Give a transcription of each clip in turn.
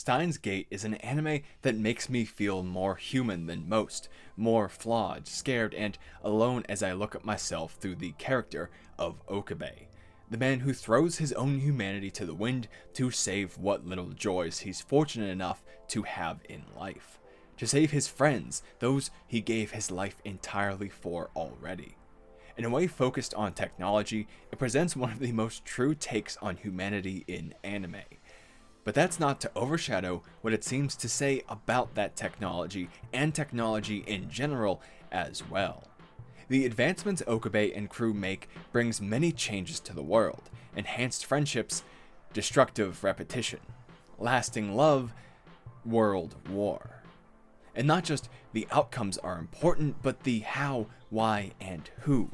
Steins Gate is an anime that makes me feel more human than most, more flawed, scared, and alone as I look at myself through the character of Okabe, the man who throws his own humanity to the wind to save what little joys he's fortunate enough to have in life, to save his friends, those he gave his life entirely for already. In a way focused on technology, it presents one of the most true takes on humanity in anime. But that's not to overshadow what it seems to say about that technology and technology in general as well. The advancements Okabe and crew make brings many changes to the world, enhanced friendships, destructive repetition, lasting love, world war. And not just the outcomes are important, but the how, why, and who.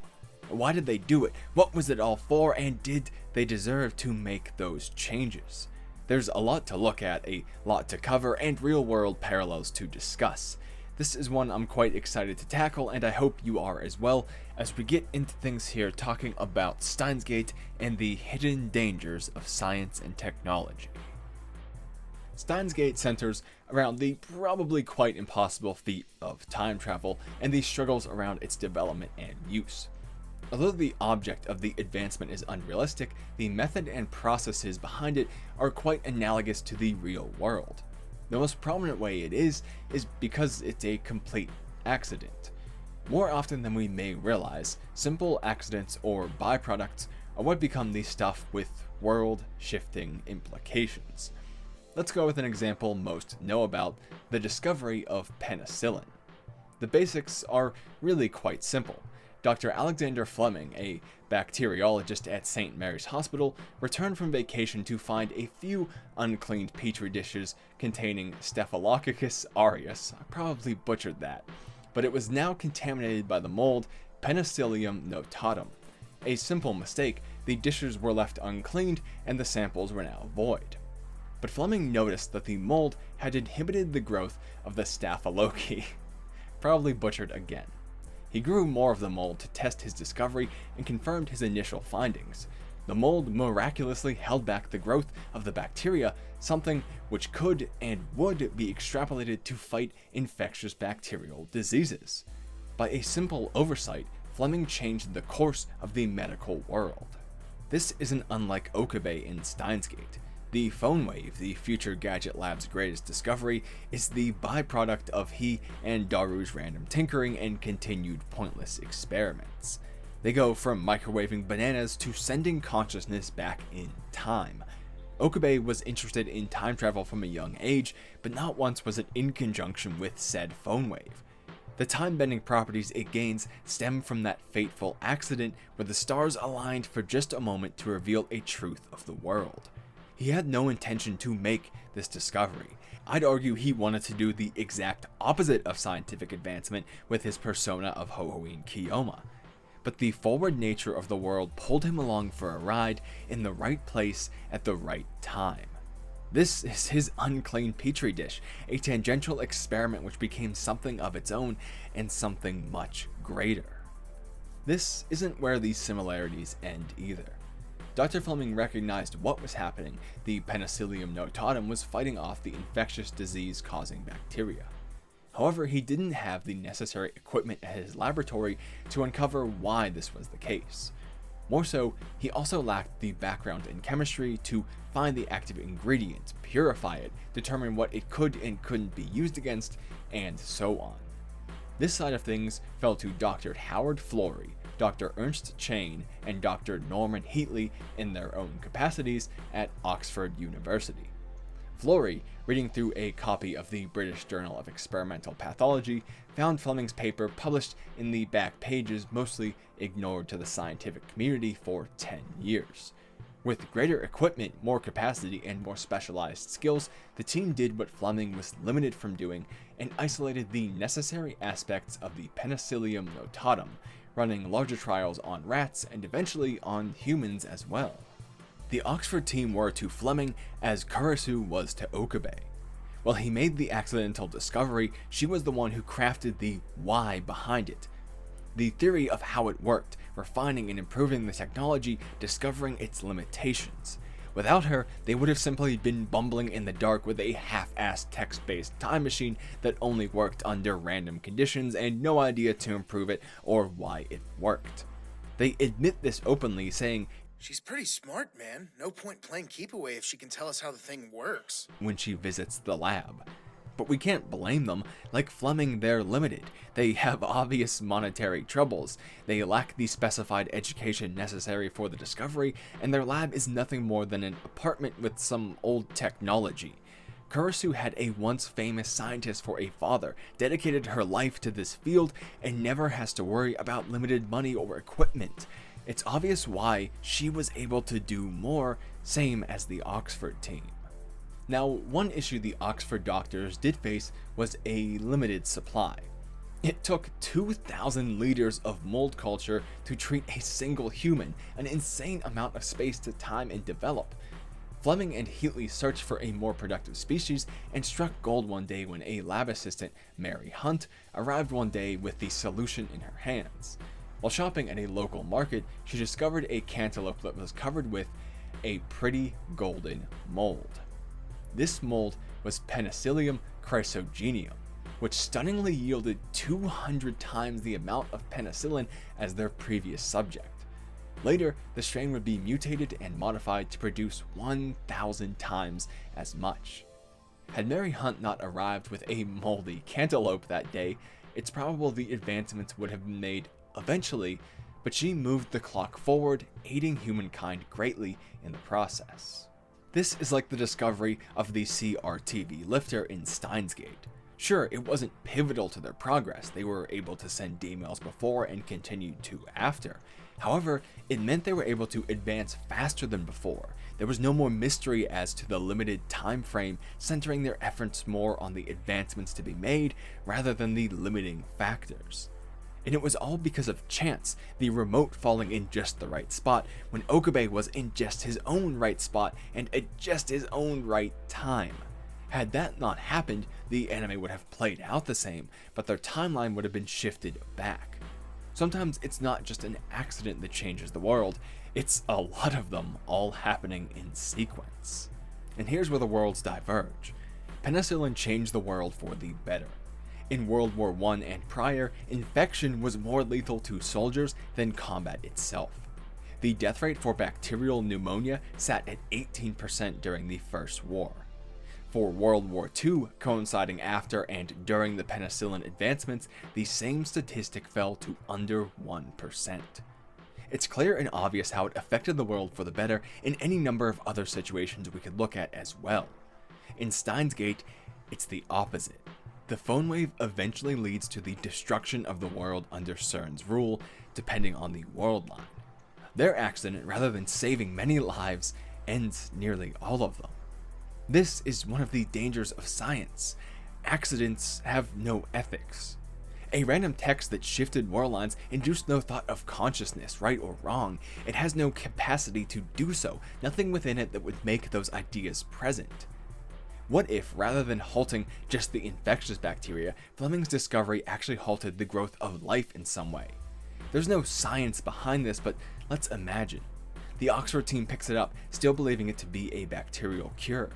Why did they do it? What was it all for? And did they deserve to make those changes? There's a lot to look at, a lot to cover, and real-world parallels to discuss. This is one I'm quite excited to tackle, and I hope you are as well, as we get into things here talking about Steins Gate and the hidden dangers of science and technology. Steins Gate centers around the probably quite impossible feat of time travel and the struggles around its development and use. Although the object of the advancement is unrealistic, the method and processes behind it are quite analogous to the real world. The most prominent way it is because it's a complete accident. More often than we may realize, simple accidents or byproducts are what become the stuff with world-shifting implications. Let's go with an example most know about, the discovery of penicillin. The basics are really quite simple. Dr. Alexander Fleming, a bacteriologist at St. Mary's Hospital, returned from vacation to find a few uncleaned petri dishes containing Staphylococcus aureus. I probably butchered that, but it was now contaminated by the mold Penicillium notatum. A simple mistake, the dishes were left uncleaned and the samples were now void. But Fleming noticed that the mold had inhibited the growth of the Staphylococcus. Probably butchered again. He grew more of the mold to test his discovery and confirmed his initial findings. The mold miraculously held back the growth of the bacteria, something which could and would be extrapolated to fight infectious bacterial diseases. By a simple oversight, Fleming changed the course of the medical world. This isn't unlike Okabe in Steins Gate. The phone wave, the future Gadget Lab's greatest discovery, is the byproduct of he and Daru's random tinkering and continued pointless experiments. They go from microwaving bananas to sending consciousness back in time. Okabe was interested in time travel from a young age, but not once was it in conjunction with said phone wave. The time-bending properties it gains stem from that fateful accident where the stars aligned for just a moment to reveal a truth of the world. He had no intention to make this discovery. I'd argue he wanted to do the exact opposite of scientific advancement with his persona of Hohoin Kiyoma. But the forward nature of the world pulled him along for a ride in the right place at the right time. This is his unclean petri dish, a tangential experiment which became something of its own and something much greater. This isn't where these similarities end either. Dr. Fleming recognized what was happening. The Penicillium notatum was fighting off the infectious disease-causing bacteria. However, he didn't have the necessary equipment at his laboratory to uncover why this was the case. More so, he also lacked the background in chemistry to find the active ingredient, purify it, determine what it could and couldn't be used against, and so on. This side of things fell to Dr. Howard Florey, Dr. Ernst Chain, and Dr. Norman Heatley in their own capacities at Oxford University. Florey, reading through a copy of the British Journal of Experimental Pathology, found Fleming's paper published in the back pages mostly ignored to the scientific community for 10 years. With greater equipment, more capacity, and more specialized skills, the team did what Fleming was limited from doing and isolated the necessary aspects of the Penicillium notatum, running larger trials on rats and eventually on humans as well. The Oxford team were to Fleming as Kurisu was to Okabe. While he made the accidental discovery, she was the one who crafted the why behind it. The theory of how it worked, refining and improving the technology, discovering its limitations. Without her, they would have simply been bumbling in the dark with a half-assed text-based time machine that only worked under random conditions and no idea to improve it or why it worked. They admit this openly, saying, "She's pretty smart, man. No point playing keep away if she can tell us how the thing works." when she visits the lab. But we can't blame them. Like Fleming, they're limited. They have obvious monetary troubles. They lack the specified education necessary for the discovery, and their lab is nothing more than an apartment with some old technology. Kurisu had a once famous scientist for a father, dedicated her life to this field, and never has to worry about limited money or equipment. It's obvious why she was able to do more, same as the Oxford team. Now, one issue the Oxford doctors did face was a limited supply. It took 2,000 liters of mold culture to treat a single human, an insane amount of space to time and develop. Fleming and Heatley searched for a more productive species and struck gold one day when a lab assistant, Mary Hunt, arrived one day with the solution in her hands. While shopping at a local market, she discovered a cantaloupe that was covered with a pretty golden mold. This mold was Penicillium chrysogenium, which stunningly yielded 200 times the amount of penicillin as their previous subject. Later, the strain would be mutated and modified to produce 1,000 times as much. Had Mary Hunt not arrived with a moldy cantaloupe that day, it's probable the advancements would have been made eventually, but she moved the clock forward, aiding humankind greatly in the process. This is like the discovery of the CRTV lifter in Steins. Sure, it wasn't pivotal to their progress. They were able to send emails before and continued to after. However, it meant they were able to advance faster than before. There was no more mystery as to the limited time frame, centering their efforts more on the advancements to be made rather than the limiting factors. And it was all because of chance, the remote falling in just the right spot when Okabe was in just his own right spot and at just his own right time. Had that not happened, the anime would have played out the same, but their timeline would have been shifted back. Sometimes it's not just an accident that changes the world, it's a lot of them all happening in sequence. And here's where the worlds diverge. Penicillin changed the world for the better. In World War I and prior, infection was more lethal to soldiers than combat itself. The death rate for bacterial pneumonia sat at 18% during the First War. For World War II, coinciding after and during the penicillin advancements, the same statistic fell to under 1%. It's clear and obvious how it affected the world for the better in any number of other situations we could look at as well. In Steins Gate, it's the opposite. The phone wave eventually leads to the destruction of the world under CERN's rule, depending on the world line. Their accident, rather than saving many lives, ends nearly all of them. This is one of the dangers of science. Accidents have no ethics. A random text that shifted world lines induced no thought of consciousness, right or wrong. It has no capacity to do so, nothing within it that would make those ideas present. What if, rather than halting just the infectious bacteria, Fleming's discovery actually halted the growth of life in some way? There's no science behind this, but let's imagine. The Oxford team picks it up, still believing it to be a bacterial cure.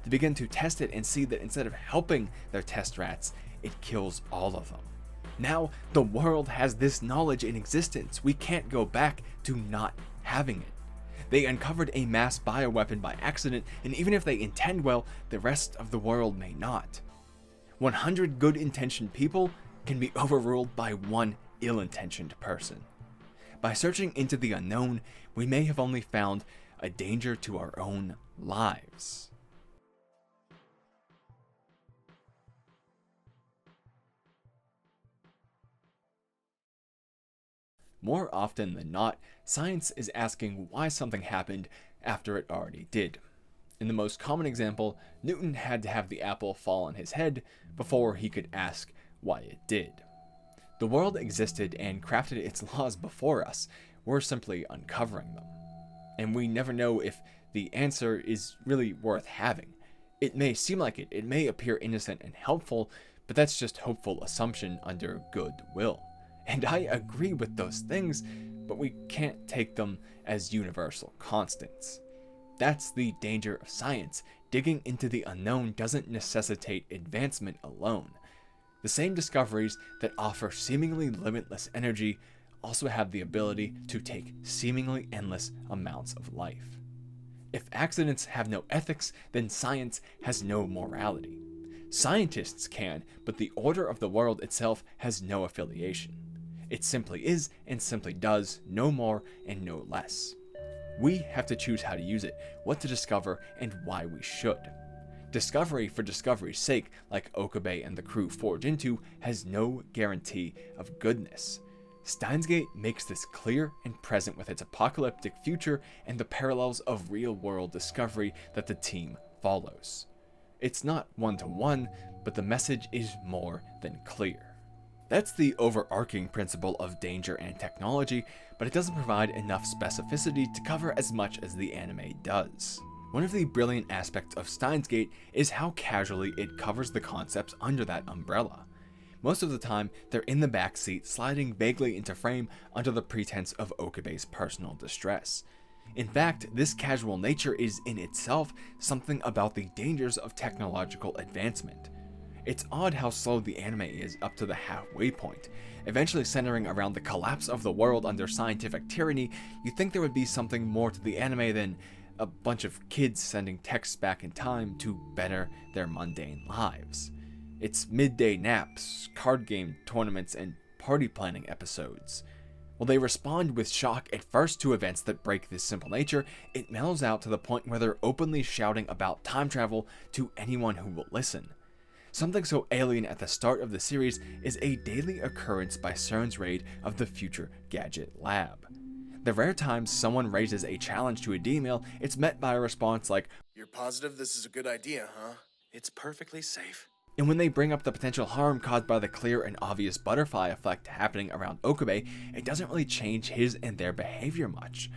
They begin to test it and see that instead of helping their test rats, it kills all of them. Now, the world has this knowledge in existence. We can't go back to not having it. They uncovered a mass bioweapon by accident, and even if they intend well, the rest of the world may not. 100 good-intentioned people can be overruled by one ill-intentioned person. By searching into the unknown, we may have only found a danger to our own lives. More often than not, science is asking why something happened after it already did. In the most common example, Newton had to have the apple fall on his head before he could ask why it did. The world existed and crafted its laws before us. We're simply uncovering them. And we never know if the answer is really worth having. It may seem like it may appear innocent and helpful, but that's just hopeful assumption under goodwill. And I agree with those things, but we can't take them as universal constants. That's the danger of science. Digging into the unknown doesn't necessitate advancement alone. The same discoveries that offer seemingly limitless energy also have the ability to take seemingly endless amounts of life. If accidents have no ethics, then science has no morality. Scientists can, but the order of the world itself has no affiliation. It simply is and simply does, no more and no less. We have to choose how to use it, what to discover, and why we should. Discovery for discovery's sake, like Okabe and the crew forge into, has no guarantee of goodness. Steins Gate makes this clear and present with its apocalyptic future and the parallels of real-world discovery that the team follows. It's not one-to-one, but the message is more than clear. That's the overarching principle of danger and technology, but it doesn't provide enough specificity to cover as much as the anime does. One of the brilliant aspects of Steins Gate is how casually it covers the concepts under that umbrella. Most of the time, they're in the backseat, sliding vaguely into frame under the pretense of Okabe's personal distress. In fact, this casual nature is in itself something about the dangers of technological advancement. It's odd how slow the anime is up to the halfway point. Eventually centering around the collapse of the world under scientific tyranny, you'd think there would be something more to the anime than a bunch of kids sending texts back in time to better their mundane lives. It's midday naps, card game tournaments, and party planning episodes. While they respond with shock at first to events that break this simple nature, it mellows out to the point where they're openly shouting about time travel to anyone who will listen. Something so alien at the start of the series is a daily occurrence by CERN's raid of the Future Gadget Lab. The rare times someone raises a challenge to a D-mail, it's met by a response like, "You're positive this is a good idea, huh? It's perfectly safe." and when they bring up the potential harm caused by the clear and obvious butterfly effect happening around Okabe, it doesn't really change his and their behavior much.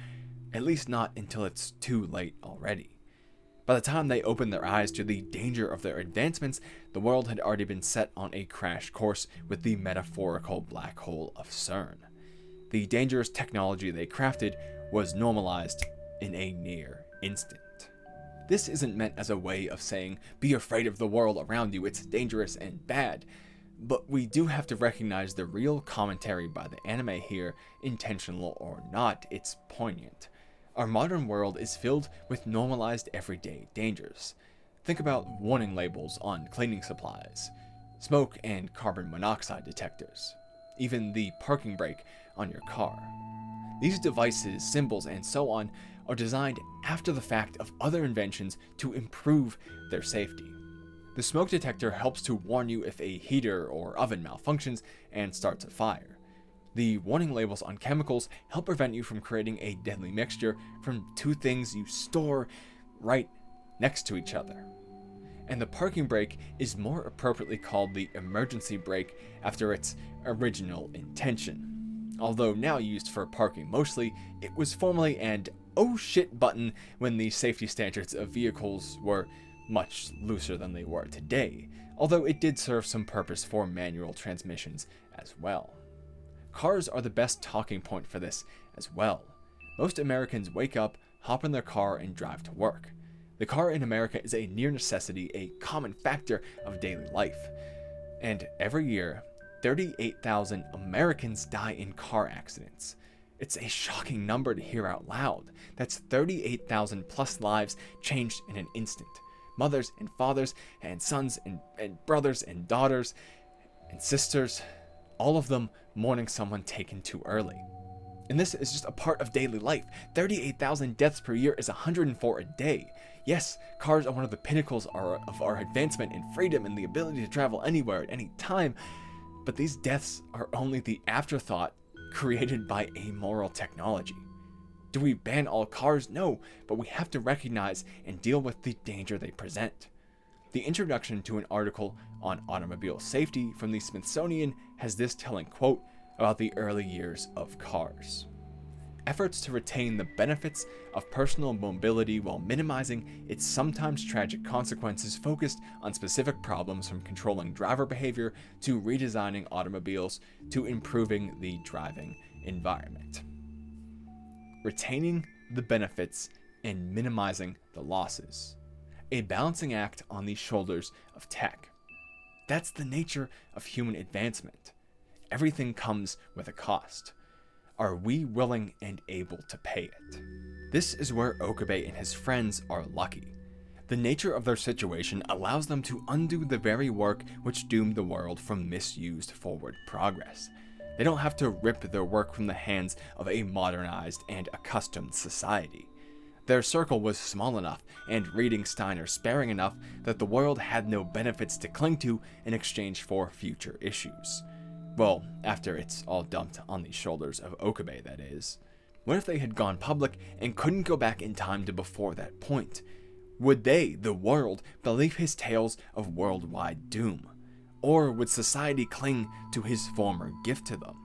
At least not until it's too late already. By the time they open their eyes to the danger of their advancements, the world had already been set on a crash course with the metaphorical black hole of CERN. The dangerous technology they crafted was normalized in a near instant. This isn't meant as a way of saying, be afraid of the world around you, it's dangerous and bad. But we do have to recognize the real commentary by the anime here, intentional or not, it's poignant. Our modern world is filled with normalized everyday dangers. Think about warning labels on cleaning supplies, smoke and carbon monoxide detectors, even the parking brake on your car. These devices, symbols, and so on are designed after the fact of other inventions to improve their safety. The smoke detector helps to warn you if a heater or oven malfunctions and starts a fire. The warning labels on chemicals help prevent you from creating a deadly mixture from two things you store right next to each other. And the parking brake is more appropriately called the emergency brake after its original intention. Although now used for parking mostly, it was formerly an oh shit button when the safety standards of vehicles were much looser than they were today, although it did serve some purpose for manual transmissions as well. Cars are the best talking point for this as well. Most Americans wake up, hop in their car, and drive to work. The car in America is a near necessity, a common factor of daily life. And every year, 38,000 Americans die in car accidents. It's a shocking number to hear out loud. That's 38,000 plus lives changed in an instant. Mothers and fathers and sons and brothers and daughters and sisters, all of them mourning someone taken too early. And this is just a part of daily life. 38,000 deaths per year is 104 a day. Yes, cars are one of the pinnacles of our advancement in freedom and the ability to travel anywhere at any time, but these deaths are only the afterthought created by amoral technology. Do we ban all cars? No, but we have to recognize and deal with the danger they present. The introduction to an article on automobile safety from the Smithsonian has this telling quote about the early years of cars. Efforts to retain the benefits of personal mobility while minimizing its sometimes tragic consequences focused on specific problems from controlling driver behavior to redesigning automobiles to improving the driving environment. Retaining the benefits and minimizing the losses. A balancing act on the shoulders of tech. That's the nature of human advancement. Everything comes with a cost. Are we willing and able to pay it? This is where Okabe and his friends are lucky. The nature of their situation allows them to undo the very work which doomed the world from misused forward progress. They don't have to rip their work from the hands of a modernized and accustomed society. Their circle was small enough and reading Steiner sparing enough that the world had no benefits to cling to in exchange for future issues. Well, after it's all dumped on the shoulders of Okabe, that is. What if they had gone public and couldn't go back in time to before that point? Would they, the world, believe his tales of worldwide doom? Or would society cling to his former gift to them?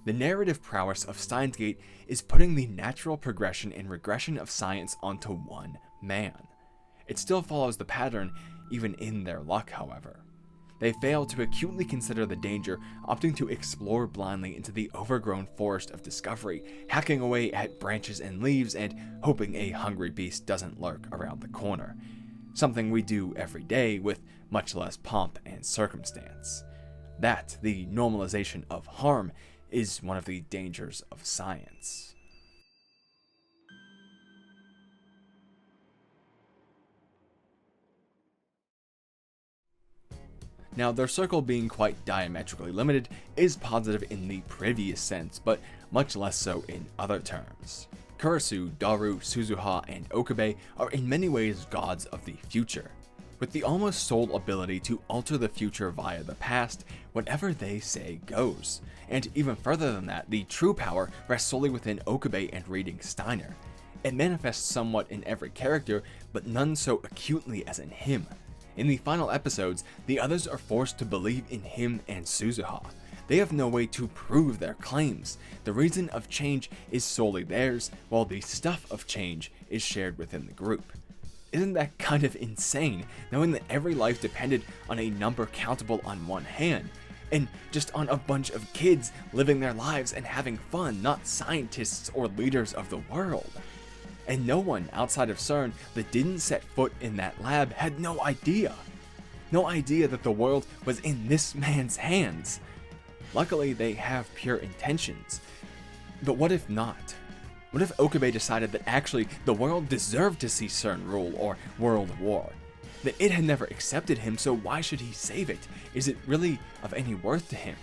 The narrative prowess of Steins Gate is putting the natural progression and regression of science onto one man. It still follows the pattern, even in their luck, however. They fail to acutely consider the danger, opting to explore blindly into the overgrown forest of discovery, hacking away at branches and leaves and hoping a hungry beast doesn't lurk around the corner. Something we do every day with much less pomp and circumstance. That, the normalization of harm, is one of the dangers of science. Now, their circle being quite diametrically limited is positive in the previous sense, but much less so in other terms. Kurisu, Daru, Suzuha, and Okabe are in many ways gods of the future, with the almost sole ability to alter the future via the past. Whatever they say goes. And even further than that, the true power rests solely within Okabe and reading Steiner. It manifests somewhat in every character, but none so acutely as in him. In the final episodes, the others are forced to believe in him and Suzuha. They have no way to prove their claims. The reason of change is solely theirs, while the stuff of change is shared within the group. Isn't that kind of insane, knowing that every life depended on a number countable on one hand, and just on a bunch of kids living their lives and having fun, not scientists or leaders of the world? And no one outside of CERN that didn't set foot in that lab had no idea. No idea that the world was in this man's hands. Luckily, they have pure intentions. But what if not? What if Okabe decided that actually the world deserved to see CERN rule or world war? That it had never accepted him, so why should he save it? Is it really of any worth to him?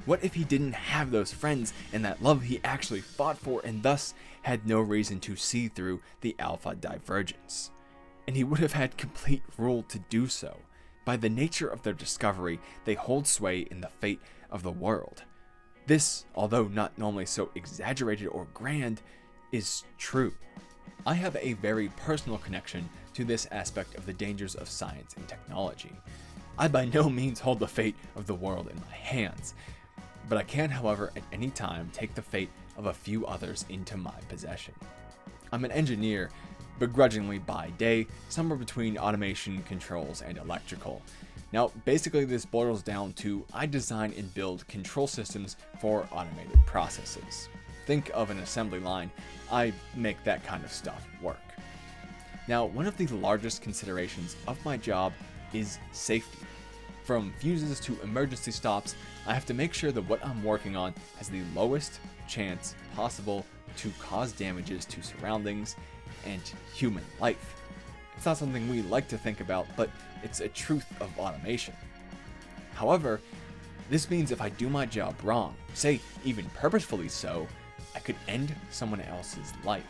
What if he didn't have those friends and that love he actually fought for and thus had no reason to see through the alpha divergence? And he would have had complete rule to do so. By the nature of their discovery, they hold sway in the fate of the world. This, although not normally so exaggerated or grand, is true. I have a very personal connection to this aspect of the dangers of science and technology. I by no means hold the fate of the world in my hands, but I can, however, at any time take the fate of a few others into my possession. I'm an engineer, begrudgingly by day, somewhere between automation, controls, and electrical. Now, basically this boils down to I design and build control systems for automated processes. Think of an assembly line. I make that kind of stuff work. Now, one of the largest considerations of my job is safety. From fuses to emergency stops, I have to make sure that what I'm working on has the lowest chance possible to cause damages to surroundings and human life. It's not something we like to think about, but it's a truth of automation. However, this means if I do my job wrong, say even purposefully so, I could end someone else's life.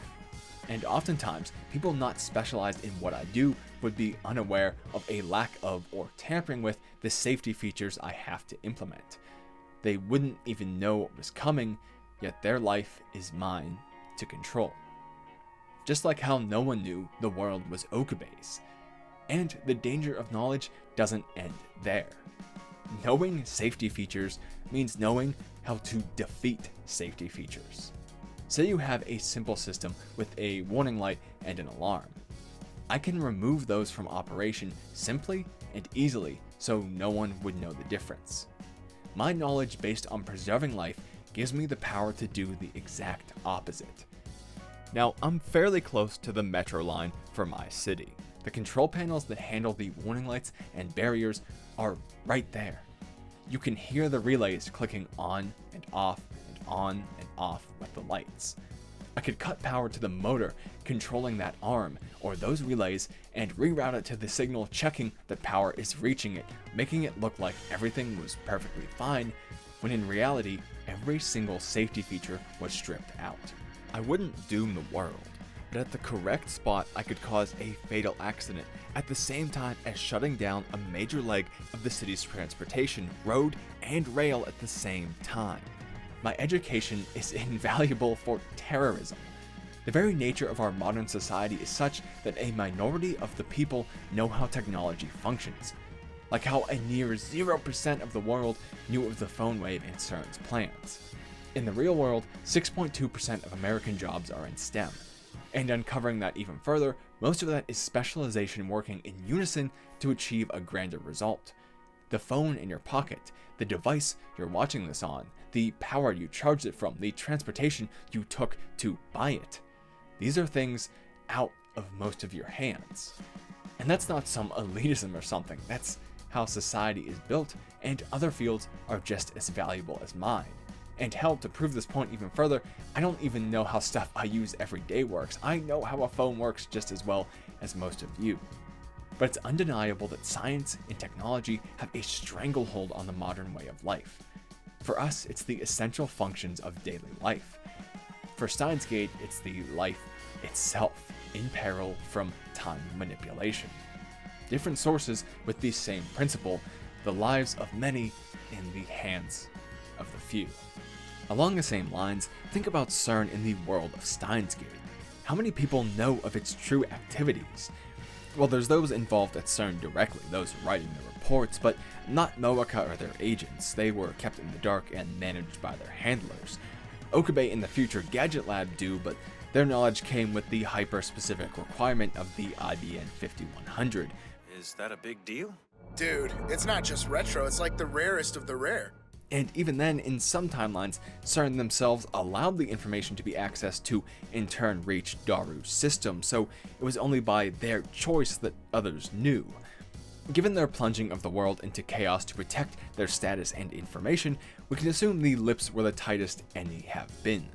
And oftentimes, people not specialized in what I do would be unaware of a lack of or tampering with the safety features I have to implement. They wouldn't even know what was coming, yet their life is mine to control. Just like how no one knew the world was Okabe's. And the danger of knowledge doesn't end there. Knowing safety features means knowing how to defeat safety features. Say you have a simple system with a warning light and an alarm. I can remove those from operation simply and easily so no one would know the difference. My knowledge based on preserving life gives me the power to do the exact opposite. Now, I'm fairly close to the metro line for my city. The control panels that handle the warning lights and barriers are right there. You can hear the relays clicking on and off and on and off with the lights. I could cut power to the motor controlling that arm or those relays and reroute it to the signal checking that power is reaching it, making it look like everything was perfectly fine, when in reality, every single safety feature was stripped out. I wouldn't doom the world, but at the correct spot I could cause a fatal accident at the same time as shutting down a major leg of the city's transportation, road, and rail at the same time. My education is invaluable for terrorism. The very nature of our modern society is such that a minority of the people know how technology functions, like how a near 0% of the world knew of the phone wave and CERN's plans. In the real world, 6.2% of American jobs are in STEM. And uncovering that even further, most of that is specialization working in unison to achieve a grander result. The phone in your pocket, the device you're watching this on, the power you charged it from, the transportation you took to buy it. These are things out of most of your hands. And that's not some elitism or something, that's how society is built, and other fields are just as valuable as mine. And hell, to prove this point even further, I don't even know how stuff I use every day works. I know how a phone works just as well as most of you. But it's undeniable that science and technology have a stranglehold on the modern way of life. For us, it's the essential functions of daily life. For Steins Gate, it's the life itself, in peril from time manipulation. Different sources with the same principle, the lives of many in the hands of the few. Along the same lines, think about CERN in the world of Steins Gate. How many people know of its true activities? Well, there's those involved at CERN directly, those writing the reports, but not MOACA or their agents. They were kept in the dark and managed by their handlers. Okabe in the future Gadget Lab do, but their knowledge came with the hyper-specific requirement of the IBN 5100. Is that a big deal? Dude, it's not just retro, it's like the rarest of the rare. And even then, in some timelines, CERN themselves allowed the information to be accessed to in turn reach Daru's system, so it was only by their choice that others knew. Given their plunging of the world into chaos to protect their status and information, we can assume the lips were the tightest any have been.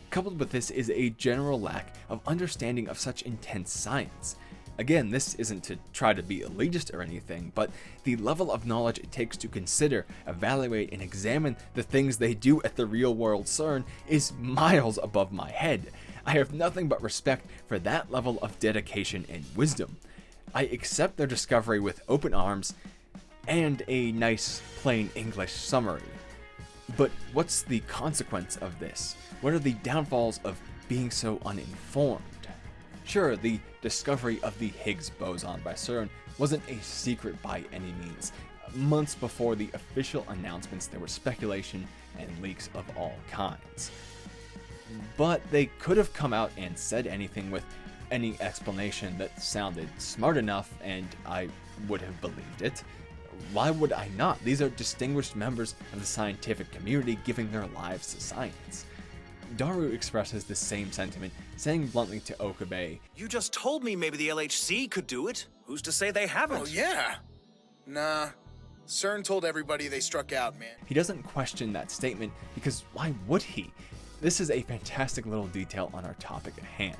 Coupled with this is a general lack of understanding of such intense science. Again, this isn't to try to be elitist or anything, but the level of knowledge it takes to consider, evaluate, and examine the things they do at the real-world CERN is miles above my head. I have nothing but respect for that level of dedication and wisdom. I accept their discovery with open arms and a nice, plain English summary. But what's the consequence of this? What are the downfalls of being so uninformed? Sure, the discovery of the Higgs boson by CERN wasn't a secret by any means. Months before the official announcements, there was speculation and leaks of all kinds. But they could have come out and said anything with any explanation that sounded smart enough, and I would have believed it. Why would I not? These are distinguished members of the scientific community giving their lives to science. Daru expresses the same sentiment, saying bluntly to Okabe, You just told me maybe the LHC could do it. Who's to say they haven't? Oh yeah. Nah. CERN told everybody they struck out, man. He doesn't question that statement because why would he? This is a fantastic little detail on our topic at hand.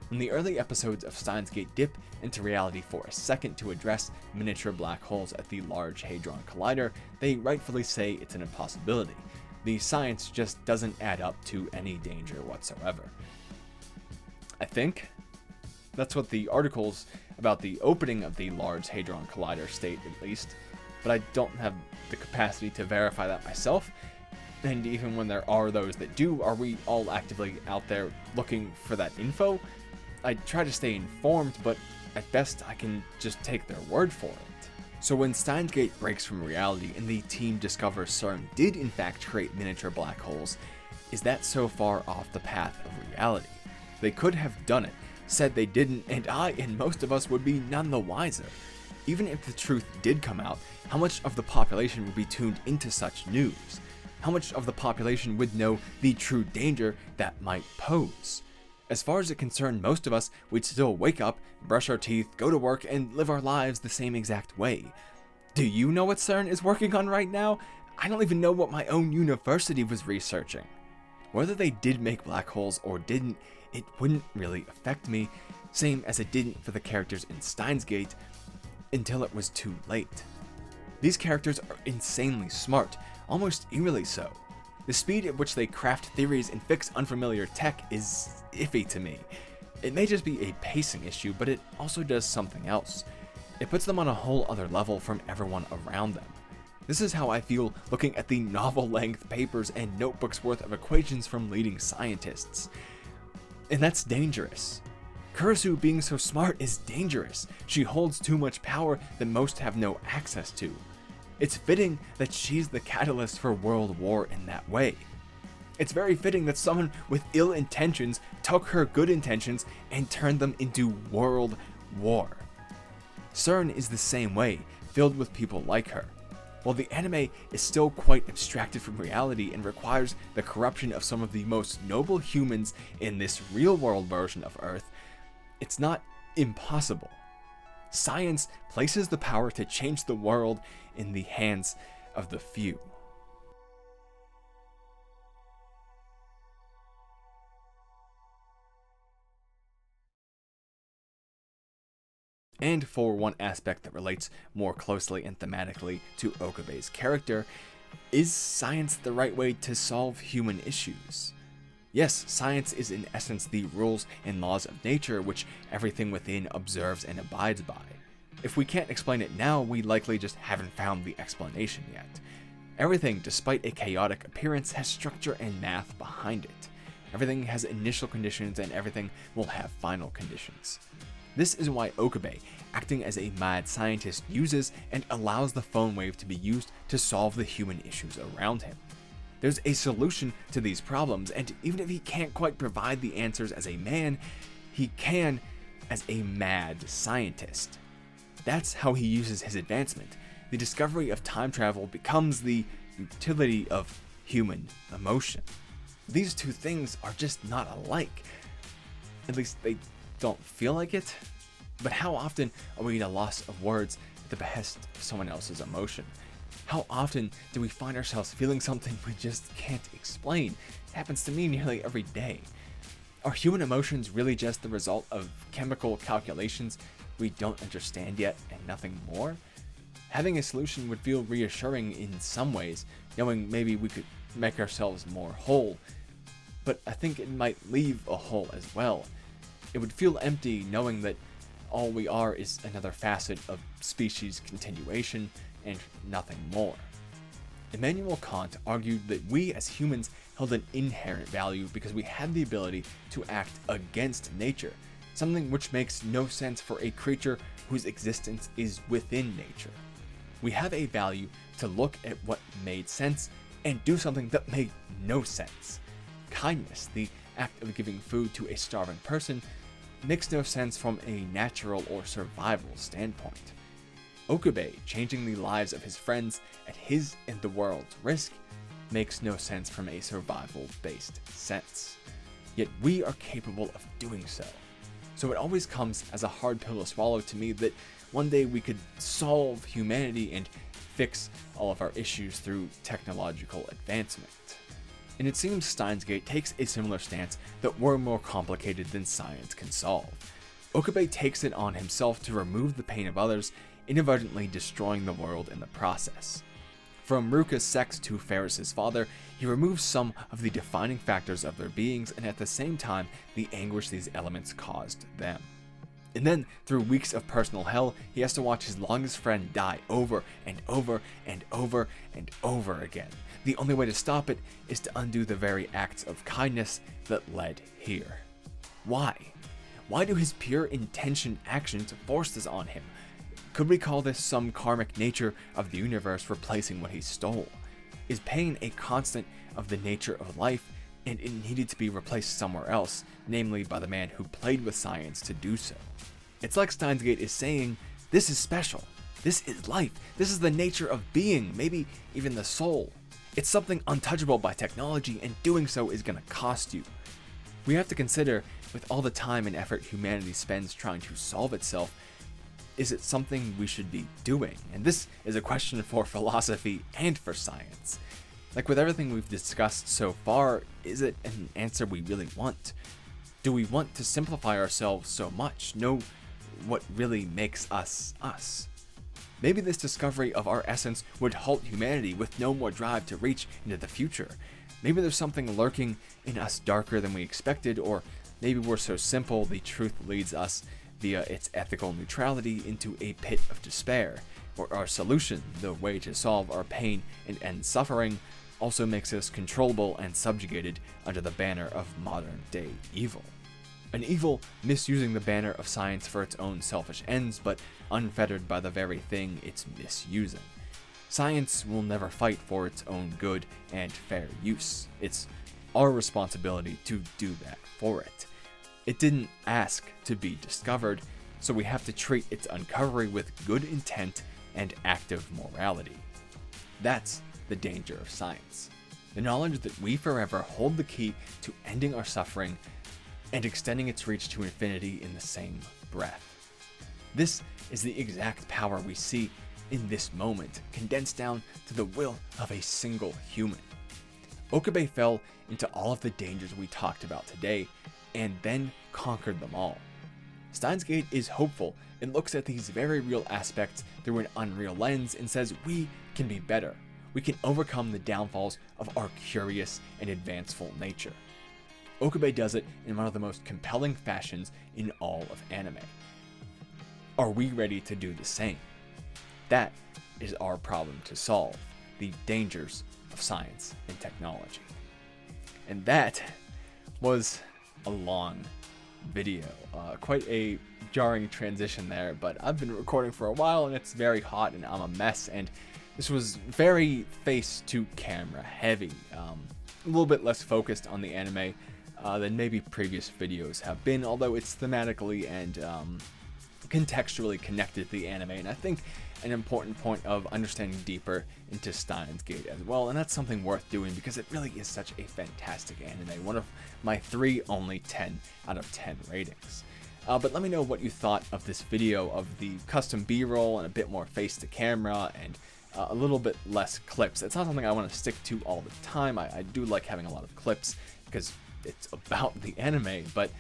When the early episodes of Steins Gate dip into reality for a second to address miniature black holes at the Large Hadron Collider, they rightfully say it's an impossibility. The science just doesn't add up to any danger whatsoever. I think that's what the articles about the opening of the Large Hadron Collider state, at least, but I don't have the capacity to verify that myself. And even when there are those that do, are we all actively out there looking for that info? I try to stay informed, but at best I can just take their word for it. So when Steins Gate breaks from reality and the team discovers CERN did in fact create miniature black holes, is that so far off the path of reality? They could have done it, said they didn't, and I and most of us would be none the wiser. Even if the truth did come out, how much of the population would be tuned into such news? How much of the population would know the true danger that might pose? As far as it concerned most of us, we'd still wake up, brush our teeth, go to work, and live our lives the same exact way. Do you know what CERN is working on right now? I don't even know what my own university was researching. Whether they did make black holes or didn't, it wouldn't really affect me, same as it didn't for the characters in Steins Gate, until it was too late. These characters are insanely smart, almost eerily so. The speed at which they craft theories and fix unfamiliar tech is iffy to me. It may just be a pacing issue, but it also does something else. It puts them on a whole other level from everyone around them. This is how I feel looking at the novel-length papers and notebooks worth of equations from leading scientists. And that's dangerous. Kurisu being so smart is dangerous. She holds too much power that most have no access to. It's fitting that she's the catalyst for world war in that way. It's very fitting that someone with ill intentions took her good intentions and turned them into world war. CERN is the same way, filled with people like her. While the anime is still quite abstracted from reality and requires the corruption of some of the most noble humans in this real-world version of Earth, it's not impossible. Science places the power to change the world in the hands of the few. And for one aspect that relates more closely and thematically to Okabe's character, is science the right way to solve human issues? Yes, science is in essence the rules and laws of nature which everything within observes and abides by. If we can't explain it now, we likely just haven't found the explanation yet. Everything, despite a chaotic appearance, has structure and math behind it. Everything has initial conditions and everything will have final conditions. This is why Okabe, acting as a mad scientist, uses and allows the phone wave to be used to solve the human issues around him. There's a solution to these problems, and even if he can't quite provide the answers as a man, he can as a mad scientist. That's how he uses his advancement. The discovery of time travel becomes the utility of human emotion. These two things are just not alike. At least they don't feel like it. But how often are we at a loss of words at the behest of someone else's emotion? How often do we find ourselves feeling something we just can't explain? It happens to me nearly every day. Are human emotions really just the result of chemical calculations we don't understand yet and nothing more? Having a solution would feel reassuring in some ways, knowing maybe we could make ourselves more whole, but I think it might leave a hole as well. It would feel empty knowing that all we are is another facet of species continuation and nothing more. Immanuel Kant argued that we as humans held an inherent value because we had the ability to act against nature, something which makes no sense for a creature whose existence is within nature. We have a value to look at what made sense and do something that made no sense. Kindness, the act of giving food to a starving person, makes no sense from a natural or survival standpoint. Okabe changing the lives of his friends at his and the world's risk makes no sense from a survival-based sense. Yet we are capable of doing so. So it always comes as a hard pill to swallow to me that one day we could solve humanity and fix all of our issues through technological advancement. And it seems Steins Gate takes a similar stance that we're more complicated than science can solve. Okabe takes it on himself to remove the pain of others, inadvertently destroying the world in the process. From Ruka's sex to Ferris's father, he removes some of the defining factors of their beings and at the same time the anguish these elements caused them. And then, through weeks of personal hell, he has to watch his longest friend die over and over and over and over again. The only way to stop it is to undo the very acts of kindness that led here. Why? Why do his pure intention actions force this on him? Could we call this some karmic nature of the universe replacing what he stole? Is pain a constant of the nature of life, and it needed to be replaced somewhere else, namely by the man who played with science to do so? It's like Steins Gate is saying, this is special, this is life, this is the nature of being, maybe even the soul. It's something untouchable by technology, and doing so is going to cost you. We have to consider With all the time and effort humanity spends trying to solve itself, is it something we should be doing? And this is a question for philosophy and for science. Like with everything we've discussed so far, is it an answer we really want? Do we want to simplify ourselves so much? Know what really makes us us? Maybe this discovery of our essence would halt humanity with no more drive to reach into the future. Maybe there's something lurking in us darker than we expected, or maybe we're so simple the truth leads us via its ethical neutrality into a pit of despair, or our solution, the way to solve our pain and end suffering, also makes us controllable and subjugated under the banner of modern-day evil. An evil misusing the banner of science for its own selfish ends, but unfettered by the very thing it's misusing. Science will never fight for its own good and fair use. It's our responsibility to do that for it. It didn't ask to be discovered, so we have to treat its uncovery with good intent and active morality. That's the danger of science. The knowledge that we forever hold the key to ending our suffering and extending its reach to infinity in the same breath. This is the exact power we see in this moment, condensed down to the will of a single human. Okabe fell into all of the dangers we talked about today, and then conquered them all. Steins Gate is hopeful and looks at these very real aspects through an unreal lens and says we can be better. We can overcome the downfalls of our curious and advanceful nature. Okabe does it in one of the most compelling fashions in all of anime. Are we ready to do the same? That is our problem to solve, the dangers of science and technology. And that was a long video. Quite a jarring transition there, but I've been recording for a while and it's very hot and I'm a mess, and this was very face to camera heavy. A little bit less focused on the anime than maybe previous videos have been, although it's thematically and contextually connected to the anime, and I think an important point of understanding deeper into Steins Gate as well, and that's something worth doing because it really is such a fantastic anime, one of my 3 only 10 out of 10 ratings. But let me know what you thought of this video, of the custom B-roll and a bit more face to camera and a little bit less clips. It's not something I want to stick to all the time. I do like having a lot of clips because it's about the anime, but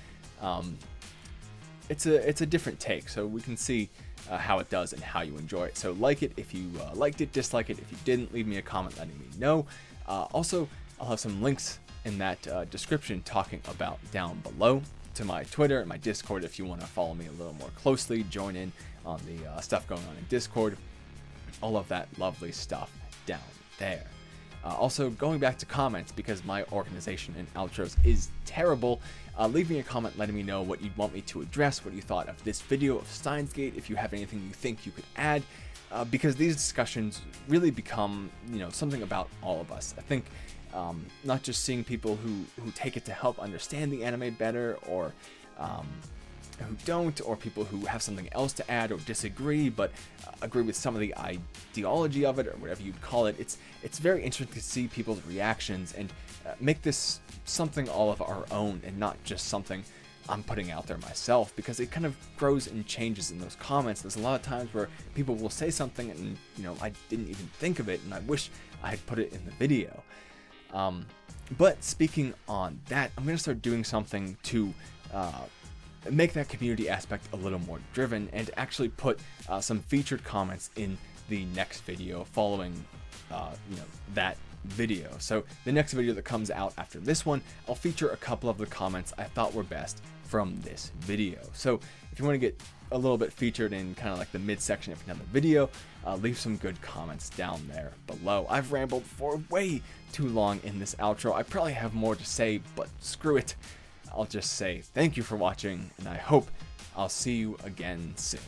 it's a different take, so we can see how it does and how you enjoy it. So like it if you liked it, dislike it if you didn't, leave me a comment letting me know. Also, I'll have some links in that description talking about down below to my Twitter and my Discord if you want to follow me a little more closely, join in on the stuff going on in Discord, all of that lovely stuff down there. Also, going back to comments, because my organization and outros is terrible, leave me a comment letting me know what you'd want me to address, what you thought of this video of Steins Gate, if you have anything you think you could add, because these discussions really become, something about all of us. I think not just seeing people who take it to help understand the anime better, or who don't, or people who have something else to add or disagree but agree with some of the ideology of it, or whatever you'd call it. It's very interesting to see people's reactions and make this something all of our own and not just something I'm putting out there myself, because it kind of grows and changes in those comments. There's a lot of times where people will say something and I didn't even think of it and I wish I had put it in the video. But speaking on that, I'm going to start doing something to make that community aspect a little more driven, and actually put some featured comments in the next video following that video. So the next video that comes out after this one, I'll feature a couple of the comments I thought were best from this video. So if you want to get a little bit featured in kind of like the midsection of another video, leave some good comments down there below. I've rambled for way too long in this outro. I probably have more to say, but screw it. I'll just say thank you for watching, and I hope I'll see you again soon.